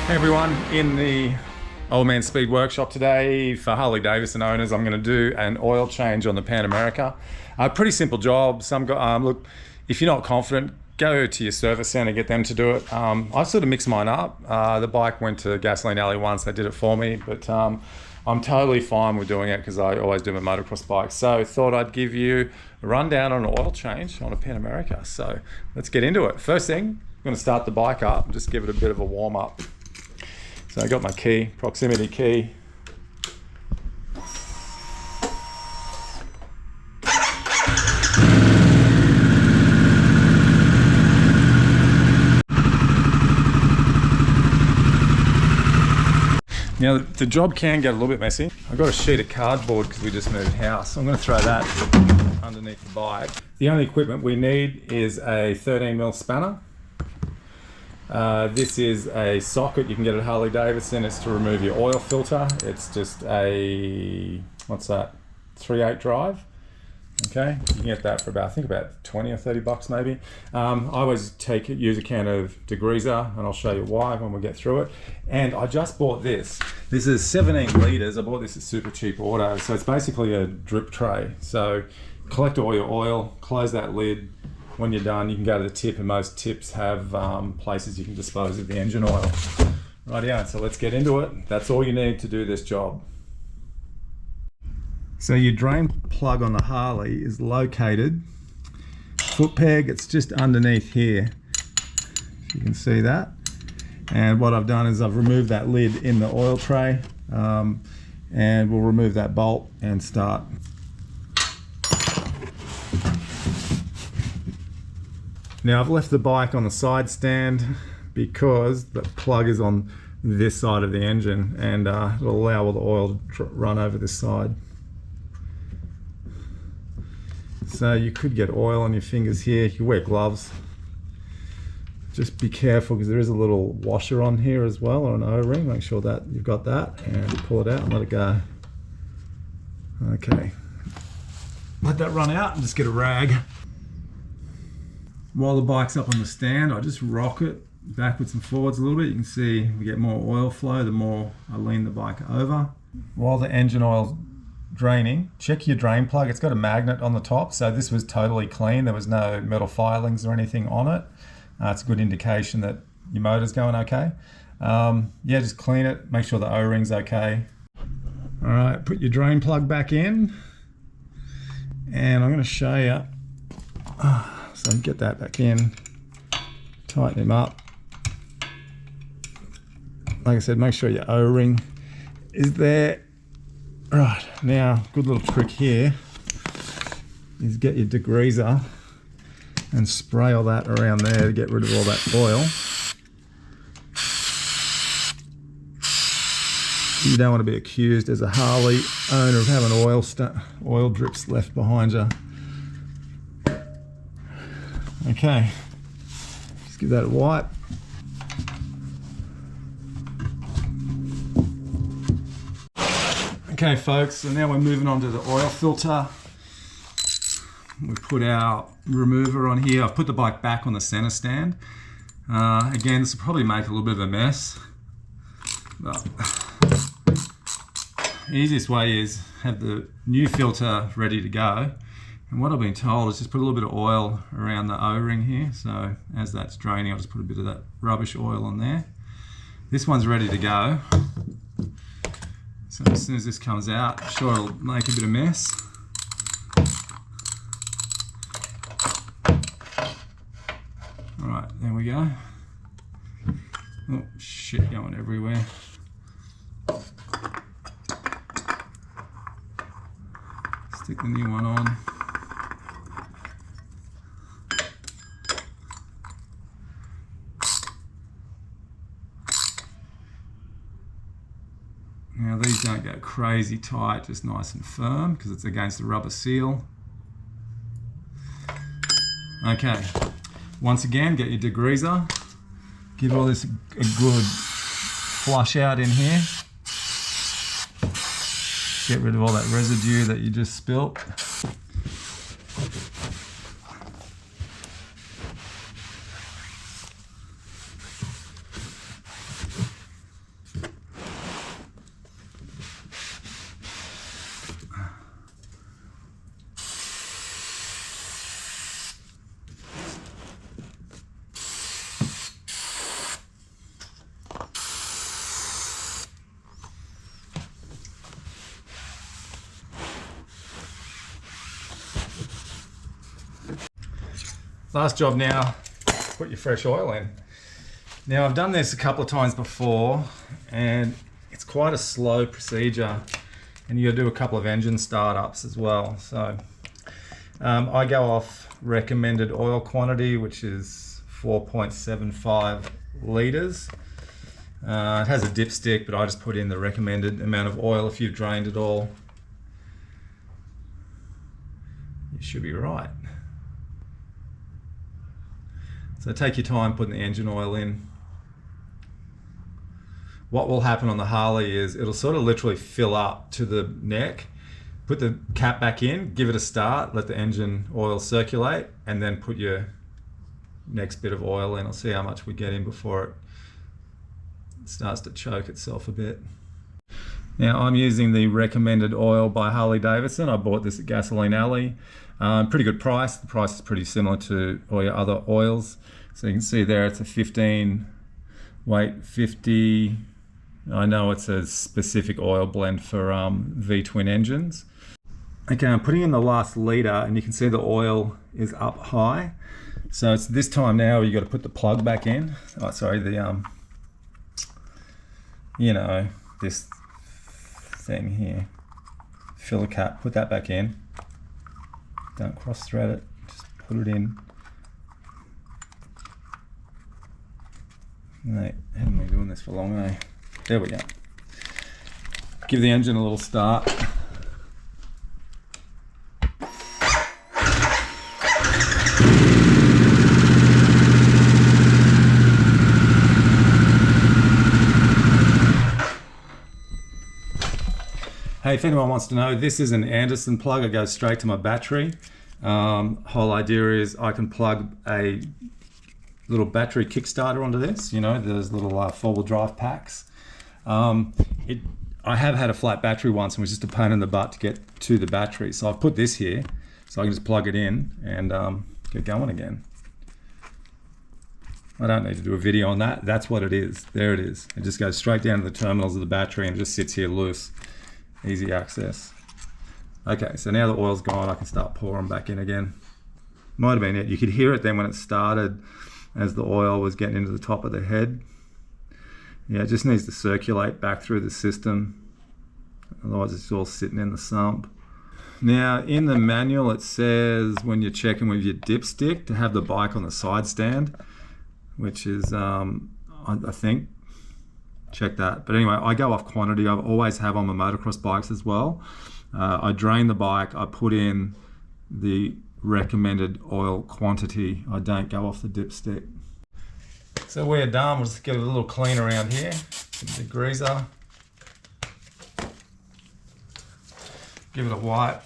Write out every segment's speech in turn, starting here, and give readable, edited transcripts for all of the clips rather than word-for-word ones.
Hey everyone, in the Old Man Speed workshop today for Harley Davidson owners, I'm going to do an oil change on the Pan America. Pretty simple job. Look, if you're not confident, go to your service center, get them to do it. I sort of mixed mine up. The bike went to Gasoline Alley once, they did it for me, but I'm totally fine with doing it because I always do my motocross bike. So thought I'd give you a rundown on an oil change on a Pan America. So let's get into it. First thing, I'm going to start the bike up and just give it a bit of a warm up. So I got my key, proximity key. Now the job can get a little bit messy. I've got a sheet of cardboard because we just moved house. So I'm going to throw that underneath the bike. The only equipment we need is a 13mm spanner. This is a socket you can get at Harley Davidson. It's to remove your oil filter. It's just a, what's that, 3/8 drive. Okay, you can get that for about, I think about 20 or 30 bucks maybe. I always use a can of degreaser, and I'll show you why when we get through it. And I just bought this. This is 17 litres. I bought this at Super Cheap Auto. So it's basically a drip tray. So collect all your oil, close that lid. When you're done, you can go to the tip, and most tips have places you can dispose of the engine oil. Rightio, so let's get into it. That's all you need to do this job. So your drain plug on the Harley is located, foot peg, it's just underneath here. If you can see that. And what I've done is I've removed that lid in the oil tray, and we'll remove that bolt and start. Now I've left the bike on the side stand because the plug is on this side of the engine, and it'll allow all the oil to run over this side. So you could get oil on your fingers here. You wear gloves. Just be careful because there is a little washer on here as well, or an O-ring. Make sure that you've got that, and pull it out and let it go. Okay. Let that run out and just get a rag. While the bike's up on the stand, I just rock it backwards and forwards a little bit. You can see we get more oil flow the more I lean the bike over. While the engine oil's draining, check your drain plug. It's got a magnet on the top, so this was totally clean. There was no metal filings or anything on it. It's a good indication that your motor's going okay. Yeah, just clean it, make sure the O-ring's okay. All right, put your drain plug back in, and I'm going to show you. So get that back in, tighten him up. Like I said, make sure your O-ring is there. Right, now, good little trick here is get your degreaser and spray all that around there to get rid of all that oil. You don't want to be accused as a Harley owner of having oil drips left behind you. Okay, just give that a wipe. Okay folks, so now we're moving on to the oil filter. We put our remover on here. I've put the bike back on the center stand. Again, this will probably make a little bit of a mess. But the easiest way is have the new filter ready to go. And what I've been told is just put a little bit of oil around the O-ring here. So as that's draining, I'll just put a bit of that rubbish oil on there. This one's ready to go. So as soon as this comes out, I'm sure it'll make a bit of mess. All right, there we go. Oh, shit going everywhere. Stick the new one on. Now these don't go crazy tight, just nice and firm because it's against the rubber seal. Okay, once again, get your degreaser. Give all this a good flush out in here. Get rid of all that residue that you just spilt. Last job now, put your fresh oil in. Now I've done this a couple of times before and it's quite a slow procedure, and you gotta do a couple of engine startups as well. So I go off recommended oil quantity, which is 4.75 litres. It has a dipstick, but I just put in the recommended amount of oil. If you've drained it all, you should be right. So take your time putting the engine oil in. What will happen on the Harley is it'll sort of literally fill up to the neck. Put the cap back in, give it a start, let the engine oil circulate, and then put your next bit of oil in. I'll see how much we get in before it starts to choke itself a bit. Now I'm using the recommended oil by Harley Davidson. I bought this at Gasoline Alley. Pretty good price. The price is pretty similar to all your other oils. So you can see there it's a 15 weight 50. I know it's a specific oil blend for V-twin engines. Okay, I'm putting in the last litre and you can see the oil is up high. So it's this time now you got to put the plug back in. Oh, sorry, the you know, this thing here, filler cap, put that back in. Don't cross thread it, just put it in. Mate, haven't been doing this for long, eh? There we go. Give the engine a little start. Hey, if anyone wants to know, this is an Anderson plug. It goes straight to my battery. Whole idea is I can plug a little battery Kickstarter onto this, you know, those little four-wheel drive packs. I have had a flat battery once and it was just a pain in the butt to get to the battery. So I've put this here so I can just plug it in and get going again. I don't need to do a video on that. That's what it is. There it is. It just goes straight down to the terminals of the battery and just sits here loose. Easy access. Okay, so now the oil's gone, I can start pouring back in again. Might have been it. You could hear it then when it started as the oil was getting into the top of the head. Yeah, it just needs to circulate back through the system. Otherwise it's all sitting in the sump. Now in the manual it says when you're checking with your dipstick to have the bike on the side stand, which is, I think, check that. But anyway, I go off quantity. I always have on my motocross bikes as well. I drain the bike, I put in the recommended oil quantity. I don't go off the dipstick. So we're done. We'll just give it a little clean around here. Give it a greaser. Give it a wipe.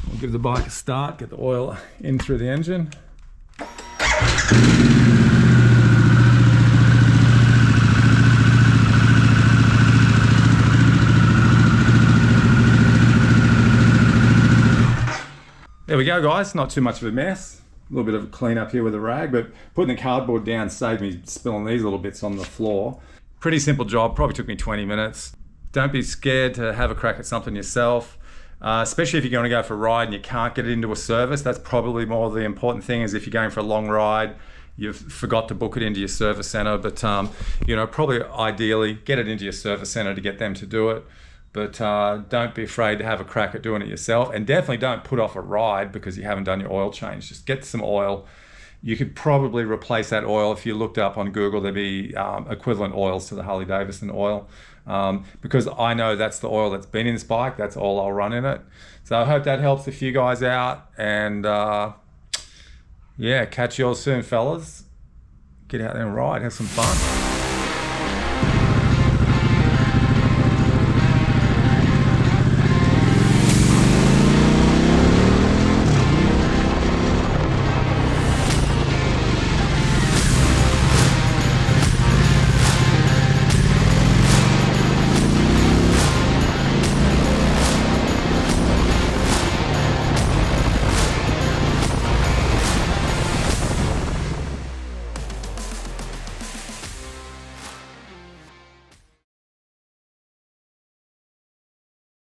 We'll give the bike a start, get the oil in through the engine. There we go, guys. Not too much of a mess. A little bit of a clean up here with a rag, but putting the cardboard down saved me spilling these little bits on the floor. Pretty simple job, probably took me 20 minutes. Don't be scared to have a crack at something yourself, especially if you're going to go for a ride and you can't get it into a service. That's probably more the important thing, is if you're going for a long ride, you've forgot to book it into your service center, but you know, probably ideally get it into your service center to get them to do it. But don't be afraid to have a crack at doing it yourself, and definitely don't put off a ride because you haven't done your oil change. Just get some oil. You could probably replace that oil. If you looked up on Google, there'd be equivalent oils to the Harley Davidson oil, because I know that's the oil that's been in this bike. That's all I'll run in it. So I hope that helps a few guys out, and yeah, catch you all soon, fellas. Get out there and ride, have some fun.